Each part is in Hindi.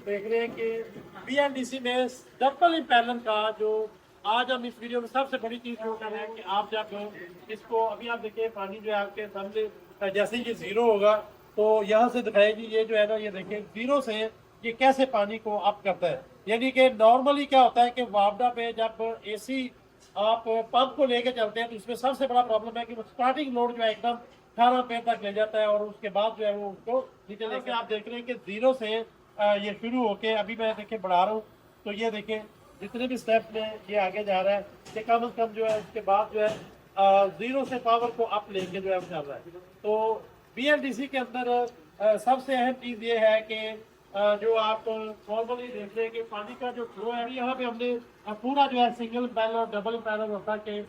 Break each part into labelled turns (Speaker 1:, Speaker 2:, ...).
Speaker 1: देख रहे हैं कि BLDC में डबल इम्पेलर का जो आज हम इस वीडियो में सबसे बड़ी चीज शो कर रहे हैं कि आप जब इसको अभी आप देखिए पानी जो है आपके सामने जैसे ये जीरो होगा तो यहाँ से दिखाएगी ये जो है ना ये देखिए जीरो से ये कैसे पानी को अप करता है। यानी कि नॉर्मली क्या होता है कि वापडा पे जब AC आप पंप को लेके चलते हैं तो इसमें सबसे बड़ा प्रॉब्लम है कि वो स्टार्टिंग लोड जो है एकदम 18 पे तक ले जाता है और उसके बाद जो है वो उसको नीचे लेके आप देख रहे हैं कि जीरो से ये शुरू होके अभी मैं देखिए बढ़ा रहा हूँ तो ये देखिए जितने भी स्टेप में ये आगे जा रहा है कि कम से कम जो है उसके बाद जो है जीरो से पावर को अप लेके जो है वो चल रहा है। तो BLDC के अंदर सबसे अहम चीज ये है कि जो आप नॉर्मली देखते हैं कि पानी का जो फ्लो है यहाँ पे हमने पूरा जो है सिंगल पैनल और डबल पैनल होता के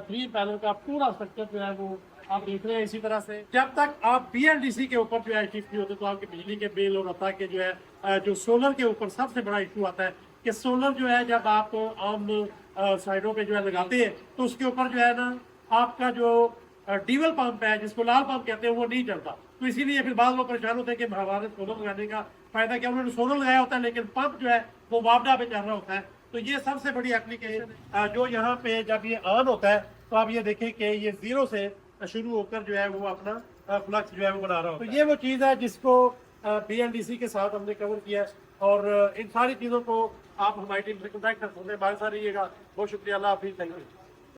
Speaker 1: 3 पैनल का पूरा स्ट्रक्चर जो है वो आप देख रहे हैं। इसी तरह से जब तक आप BLDC के ऊपर जो है शिफ्ट नहीं होते तो आपके बिजली के बिल और अता के जो है जो सोलर के ऊपर सबसे बड़ा इशू आता है कि सोलर जो है जब आप आम साइडों पे जो है लगाते हैं तो उसके ऊपर जो है ना आपका जो डीजल पंप है जिसको लाल पंप कहते हैं वो नहीं चलता। तो इसीलिए फिर बाद लोग परेशान होते हैं कि हमारे सोलर लगाने का फायदा क्या, उन्होंने सोलर लगाया होता है लेकिन पंप जो है वो वापडा पे चल रहा होता है। तो ये सबसे बड़ी एप्लीकेशन जो यहाँ पे जब ये ऑन होता है तो आप ये देखें कि ये जीरो से शुरू होकर जो है वो अपना फ्लक्स जो है वो बना रहा होता है। तो ये वो चीज़ है जिसको BLDC के साथ हमने कवर किया है और इन सारी चीज़ों को आप हमारी टीम से कॉन्टैक्ट कर सकते हैं। हमारे साथ रहिएगा। बहुत शुक्रिया। अल्लाह हाफिज़। Thank you.